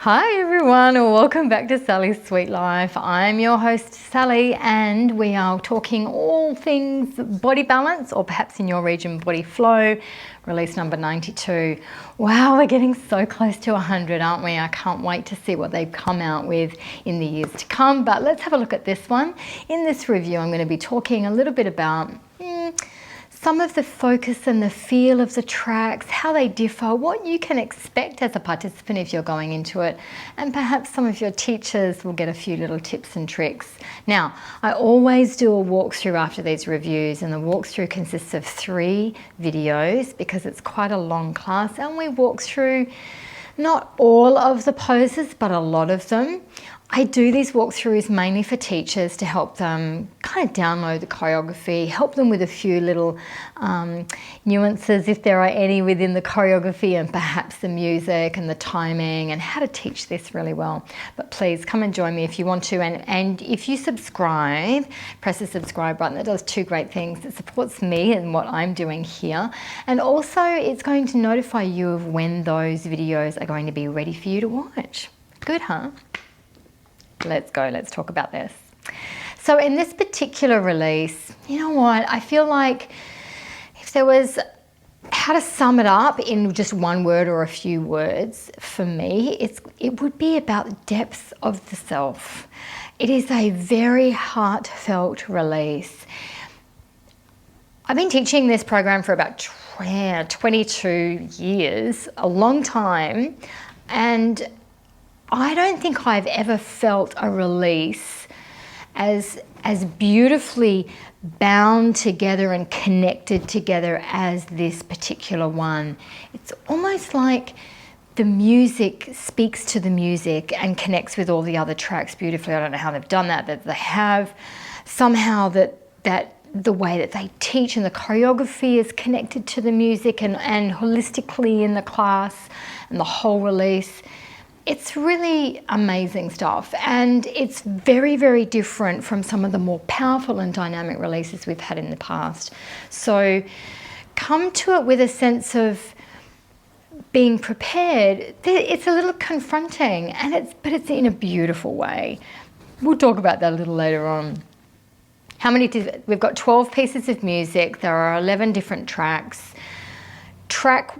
Hi everyone, welcome back to Sally's Sweet Life. I'm your host Sally and we are talking all things body balance, or perhaps in your region body flow, release number 92. Wow, we're getting so close to 100, aren't we? I can't wait to see what they've come out with in the years to come, but let's have a look at this one. In this review I'm going to be talking a little bit about some of the focus and the feel of the tracks, how they differ, what you can expect as a participant if you're going into it, and perhaps some of your teachers will get a few little tips and tricks. Now, I always do a walkthrough after these reviews, and the walkthrough consists of 3 videos because it's quite a long class, and we walk through not all of the poses, but a lot of them. I do these walkthroughs mainly for teachers to help them kind of download the choreography, help them with a few little nuances if there are any within the choreography, and perhaps the music and the timing and how to teach this really well. But please come and join me if you want to, and if you subscribe, press the subscribe button. It does 2 great things. It supports me and what I'm doing here, and also it's going to notify you of when those videos are going to be ready for you to watch. Good, huh? Let's go, let's talk about this. So in this particular release, you know what, I feel like if there was how to sum it up in just one word or a few words, for me, it would be about depth of the self. It is a very heartfelt release. I've been teaching this program for about 22 years, a long time, and I don't think I've ever felt a release as beautifully bound together and connected together as this particular one. It's almost like the music speaks to the music and connects with all the other tracks beautifully. I don't know how they've done that, but they have. Somehow that the way that they teach and the choreography is connected to the music and holistically in the class and the whole release. It's really amazing stuff, and it's very, very different from some of the more powerful and dynamic releases we've had in the past. So come to it with a sense of being prepared. It's a little confronting, but it's in a beautiful way. We'll talk about that a little later on. We've got 12 pieces of music. There are 11 different tracks. Track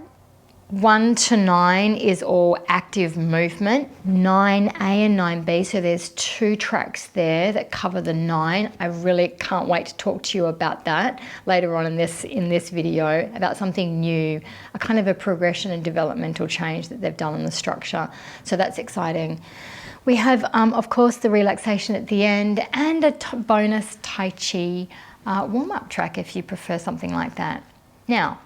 1 to 9 is all active movement, 9A and 9B, so there's 2 tracks there that cover the 9. I really can't wait to talk to you about that later on in this video, about something new, a kind of a progression and developmental change that they've done in the structure. So that's exciting. We have, of course, the relaxation at the end and a bonus Tai Chi warm-up track if you prefer something like that. Now,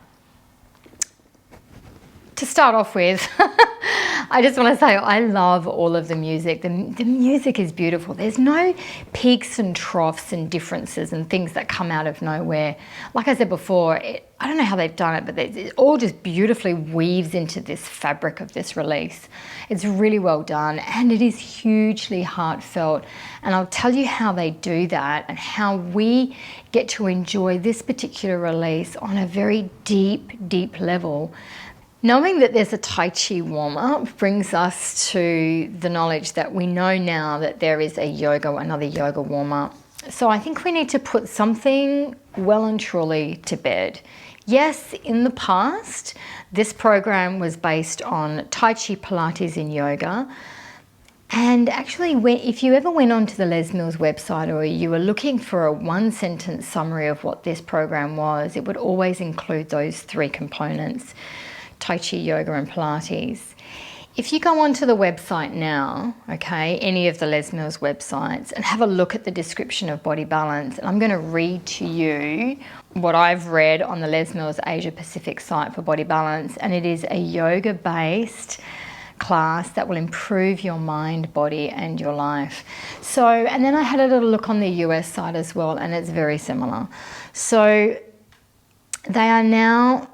to start off with, I just want to say I love all of the music. The music is beautiful. There's no peaks and troughs and differences and things that come out of nowhere. Like I said before, I don't know how they've done it, but it all just beautifully weaves into this fabric of this release. It's really well done, and it is hugely heartfelt. And I'll tell you how they do that and how we get to enjoy this particular release on a very deep, deep level. Knowing that there's a Tai Chi warm-up brings us to the knowledge that we know now that there is another yoga warm-up. So I think we need to put something well and truly to bed. Yes, in the past, this program was based on Tai Chi, Pilates and yoga. And actually, if you ever went onto the lesmills website or you were looking for a 1-sentence summary of what this program was, it would always include those 3 components: Tai Chi, yoga and Pilates. If you go onto the website now, okay, any of the lesmills websites, and have a look at the description of body balance, and I'm going to read to you what I've read on the lesmills Asia Pacific site for body balance, and it is a yoga-based class that will improve your mind, body and your life. So, and then I had a little look on the US site as well, and it's very similar. So they are now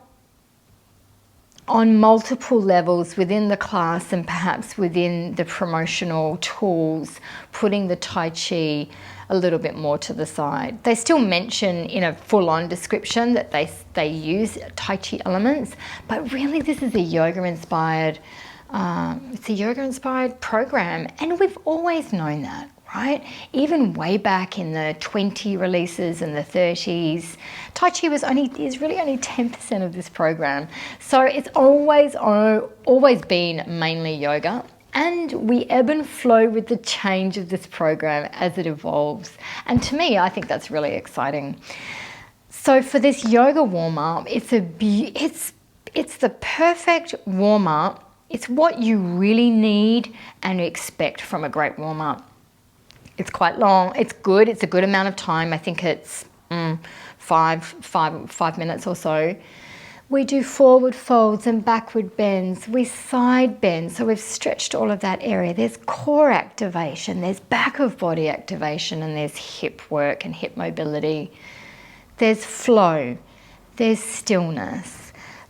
on multiple levels within the class and perhaps within the promotional tools, putting the Tai Chi a little bit more to the side. They still mention in a full-on description that they use Tai Chi elements, but really this is a yoga-inspired It's a yoga-inspired program, and we've always known that, right? Even way back in the 20 releases and the 30s, Tai Chi is really only 10% of this program. So it's always been mainly yoga, and we ebb and flow with the change of this program as it evolves. And to me, I think that's really exciting. So for this yoga warm-up, it's the perfect warm-up. It's what you really need and expect from a great warm-up. It's quite long. It's good. It's a good amount of time. I think it's 5 minutes or so. We do forward folds and backward bends. We side bend. So we've stretched all of that area. There's core activation. There's back of body activation, and there's hip work and hip mobility. There's flow. There's stillness.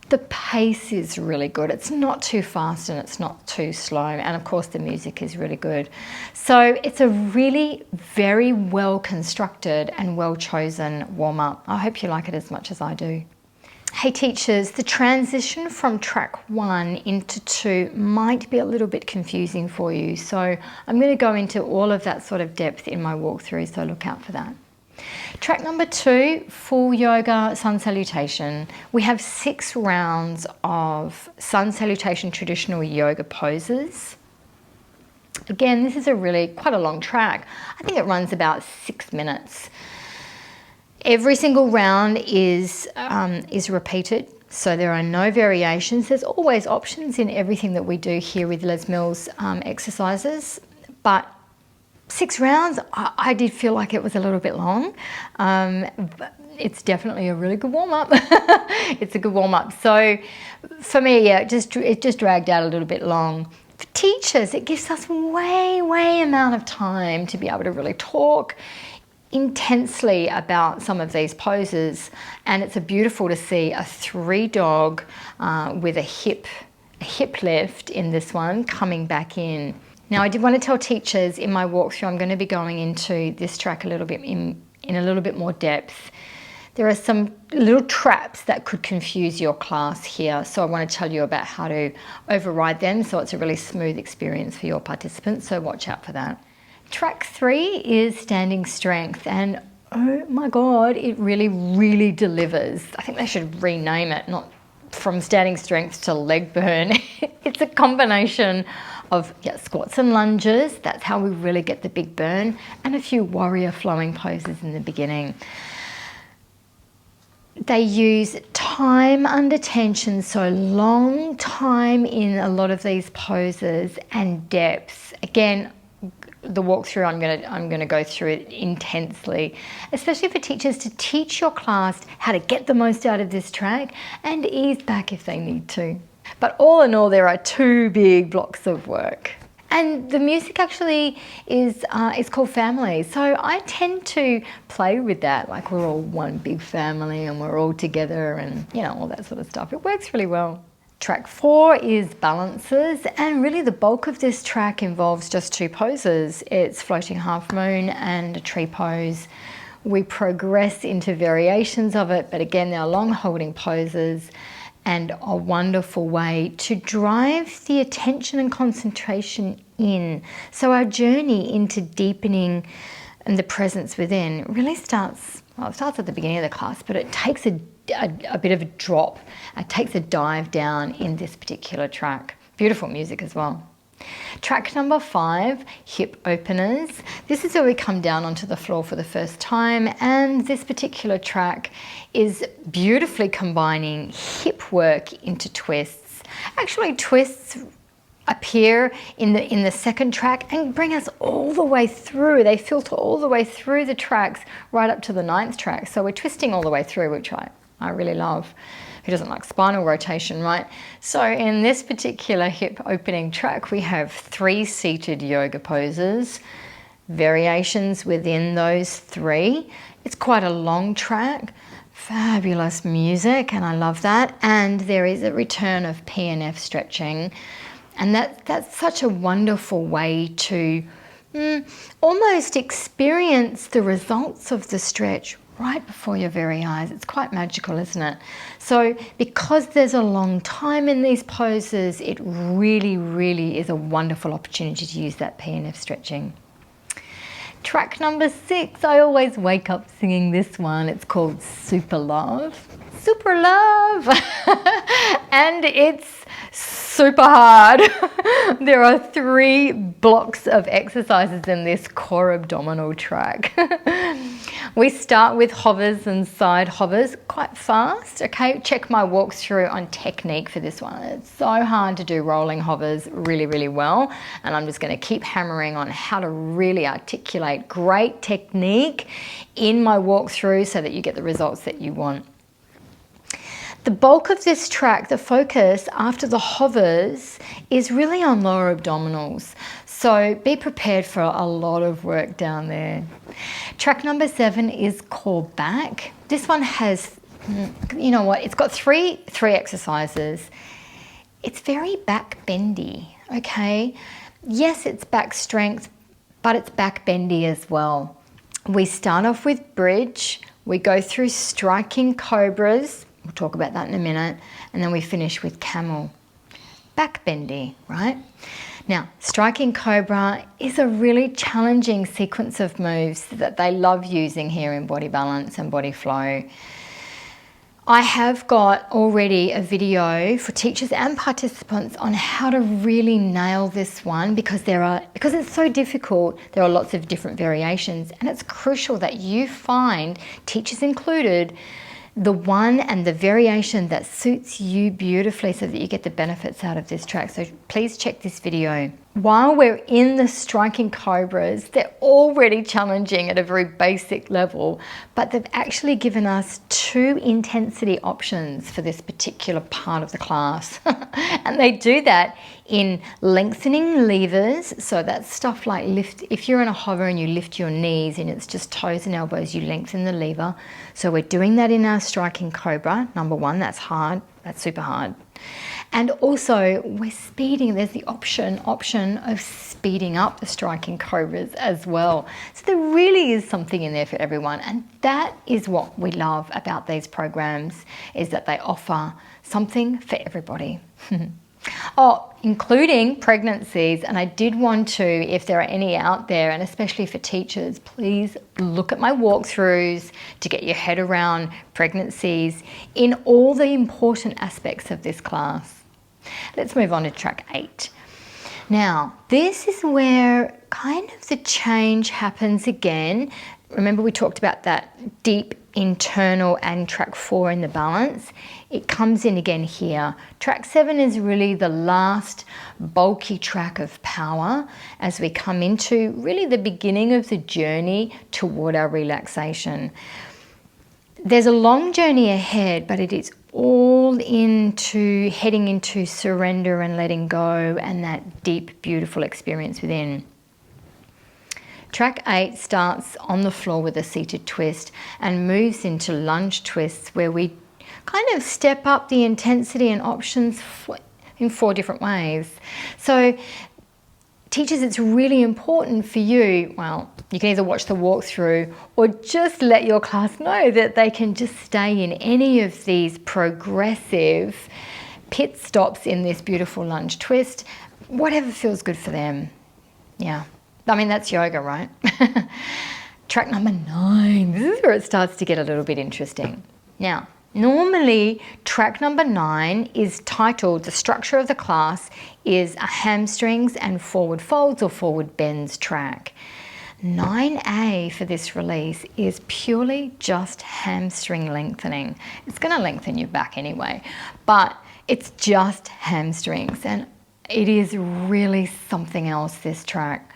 The pace is really good. It's not too fast and it's not too slow. And of course the music is really good. So it's a really very well constructed and well chosen warm-up. I hope you like it as much as I do. Hey teachers, the transition from track 1 into 2 might be a little bit confusing for you. So I'm going to go into all of that sort of depth in my walkthrough, so look out for that. Track number 2, full yoga sun salutation. We have 6 rounds of sun salutation traditional yoga poses. Again, this is quite a long track. I think it runs about 6 minutes. Every single round is repeated, so there are no variations. There's always options in everything that we do here with Les Mills exercises, but 6 rounds, I did feel like it was a little bit long. But it's definitely a really good warm-up. It's a good warm-up. So for me, yeah, it just dragged out a little bit long. For teachers, it gives us way amount of time to be able to really talk intensely about some of these poses. And it's beautiful to see a 3-dog with a hip lift in this one coming back in. Now, I did want to tell teachers in my walkthrough, I'm going to be going into this track a little bit in a little bit more depth. There are some little traps that could confuse your class here, so I want to tell you about how to override them so it's a really smooth experience for your participants, so watch out for that. Track 3 is standing strength, and oh my God, it really delivers. I think they should rename it, not from standing strength to leg burn. It's a combination of squats and lunges. That's how we really get the big burn, and a few warrior flowing poses in the beginning. They use time under tension, so long time in a lot of these poses, and depth. Again, the walkthrough, I'm gonna go through it intensely, especially for teachers, to teach your class how to get the most out of this track and ease back if they need to. But all in all, there are 2 big blocks of work. And the music actually is called Family. So I tend to play with that, like we're all one big family and we're all together and, you know, all that sort of stuff. It works really well. Track 4 is balances, and really the bulk of this track involves just 2 poses. It's floating half moon and a tree pose. We progress into variations of it, but again, they're long holding poses and a wonderful way to drive the attention and concentration in. So our journey into deepening and the presence within really starts, well, it starts at the beginning of the class, but it takes a bit of a drop. It takes a dive down in this particular track. Beautiful music as well. Track number 5, hip openers. This is where we come down onto the floor for the first time, and this particular track is beautifully combining hip work into twists. Actually, twists appear in the second track and bring us all the way through. They filter all the way through the tracks right up to the 9th track. So we're twisting all the way through, which I really love. Who doesn't like spinal rotation, right? So in this particular hip opening track, we have 3 seated yoga poses, variations within those 3. It's quite a long track, fabulous music, and I love that. And there is a return of P and F stretching. And that's such a wonderful way to almost experience the results of the stretch right before your very eyes. It's quite magical, isn't it? So because there's a long time in these poses, it really, really is a wonderful opportunity to use that PNF stretching. Track number 6, I always wake up singing this one. It's called Super Love. Super Love! And it's super hard. There are 3 blocks of exercises in this core abdominal track. We start with hovers and side hovers quite fast. Okay, check my walkthrough on technique for this one. It's so hard to do rolling hovers really, really well. And I'm just going to keep hammering on how to really articulate great technique in my walkthrough so that you get the results that you want. The bulk of this track, the focus after the hovers, is really on lower abdominals. So be prepared for a lot of work down there. Track number 7 is core back. This one has, you know what, it's got three exercises. It's very back bendy, okay? Yes, it's back strength, but it's back bendy as well. We start off with bridge. We go through striking cobras. We'll talk about that in a minute. And then we finish with camel. Back bendy, right? Now, striking cobra is a really challenging sequence of moves that they love using here in body balance and body flow. I have got already a video for teachers and participants on how to really nail this one because it's so difficult. There are lots of different variations, and it's crucial that you find, teachers included, the one and the variation that suits you beautifully so that you get the benefits out of this track. So please check this video. While we're in the striking cobras, they're already challenging at a very basic level, but they've actually given us 2 intensity options for this particular part of the class. And they do that in lengthening levers. So that's stuff like if you're in a hover and you lift your knees and it's just toes and elbows, you lengthen the lever. So we're doing that in our striking cobra. Number 1, that's hard. That's super hard. And also we're speeding. There's the option of speeding up the striking cobras as well. So there really is something in there for everyone. And that is what we love about these programs, is that they offer something for everybody. Oh, including pregnancies. And I did want to, if there are any out there, and especially for teachers, please look at my walkthroughs to get your head around pregnancies in all the important aspects of this class. Let's move on to track 8. Now, this is where kind of the change happens again. Remember we talked about that deep internal and track 4 in the balance. It comes in again here. Track 7 is really the last bulky track of power as we come into really the beginning of the journey toward our relaxation. There's a long journey ahead, but it is all into heading into surrender and letting go and that deep, beautiful experience within. Track 8 starts on the floor with a seated twist and moves into lunge twists where we kind of step up the intensity and options in 4 different ways. So teachers, it's really important for you, well, you can either watch the walkthrough or just let your class know that they can just stay in any of these progressive pit stops in this beautiful lunge twist, whatever feels good for them. Yeah, I mean, that's yoga, right? Track number 9, this is where it starts to get a little bit interesting. Now, normally track number 9 is titled, the structure of the class is a hamstrings and forward folds or forward bends track. 9A for this release is purely just hamstring lengthening. It's going to lengthen your back anyway, but it's just hamstrings, and it is really something else, this track.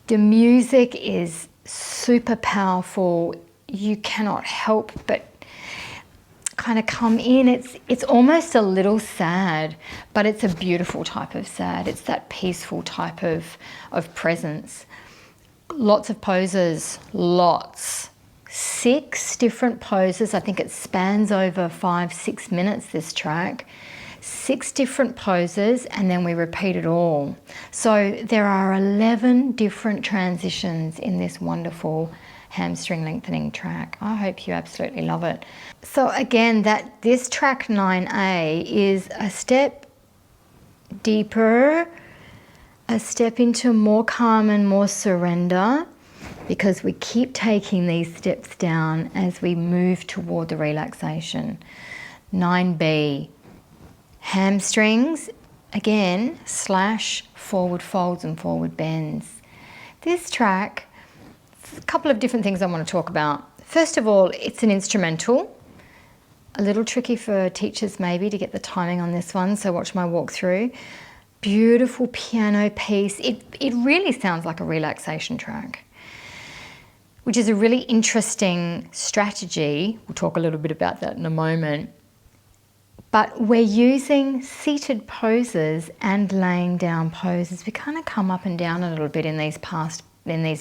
The music is super powerful. You cannot help but kind of come in. It's almost a little sad, but it's a beautiful type of sad. It's that peaceful type of presence. Lots of poses, lots. 6 different poses. I think it spans over 5-6 minutes, this track. 6 different poses, and then we repeat it all. So there are 11 different transitions in this wonderful hamstring lengthening track. I hope you absolutely love it. So again, this track 9A is a step deeper, a step into more calm and more surrender, because we keep taking these steps down as we move toward the relaxation. 9B, hamstrings, again, slash forward folds and forward bends. This track, a couple of different things I want to talk about. First of all, it's an instrumental. A little tricky for teachers maybe to get the timing on this one, so watch my walkthrough. Beautiful piano piece. It really sounds like a relaxation track, which is a really interesting strategy. We'll talk a little bit about that in a moment. But we're using seated poses and laying down poses. We kind of come up and down a little bit in these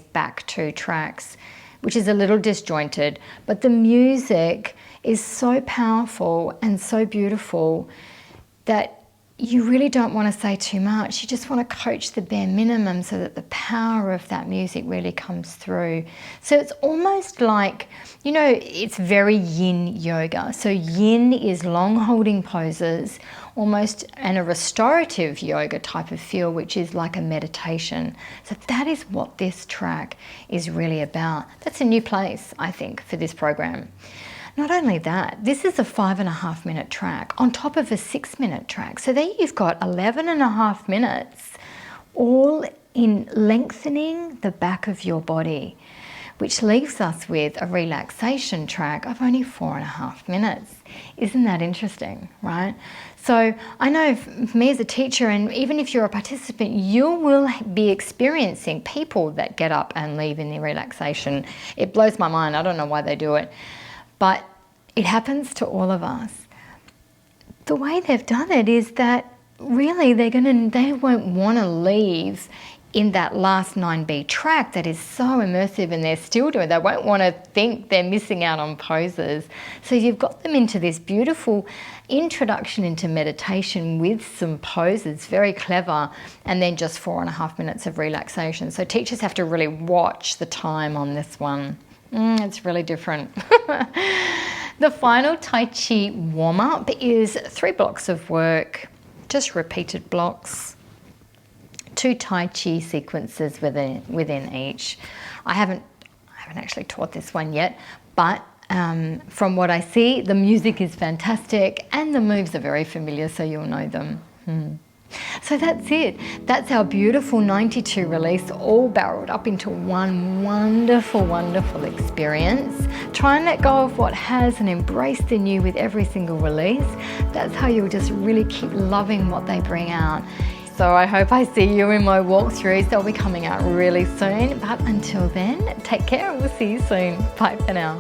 back two tracks, which is a little disjointed, but the music is so powerful and so beautiful that you really don't want to say too much. You just want to coach the bare minimum so that the power of that music really comes through. So it's almost like, you know, it's very yin yoga. So yin is long holding poses, almost, and a restorative yoga type of feel, which is like a meditation. So that is what this track is really about. That's a new place, I think, for this program. Not only that, this is a 5.5 minute track on top of a 6 minute track. So there you've got 11.5 minutes all in lengthening the back of your body, which leaves us with a relaxation track of only 4.5 minutes. Isn't that interesting, right? So I know for me as a teacher, and even if you're a participant, you will be experiencing people that get up and leave in the relaxation. It blows my mind. I don't know why they do it. But it happens to all of us. The way they've done it is that really they won't want to leave in that last 9B track that is so immersive, and they're still doing it. They won't want to think they're missing out on poses. So you've got them into this beautiful introduction into meditation with some poses, very clever, and then just 4.5 minutes of relaxation. So teachers have to really watch the time on this one. It's really different. The final Tai Chi warm-up is 3 blocks of work, just repeated blocks, 2 Tai Chi sequences within each. I haven't actually taught this one yet, but from what I see, the music is fantastic and the moves are very familiar, so you'll know them. So that's it. That's our beautiful 92 release, all barreled up into one wonderful, wonderful experience. Try and let go of what has and embrace the new with every single release. That's how you'll just really keep loving what they bring out. So I hope I see you in my walkthroughs. They'll be coming out really soon. But until then, take care and we'll see you soon. Bye for now.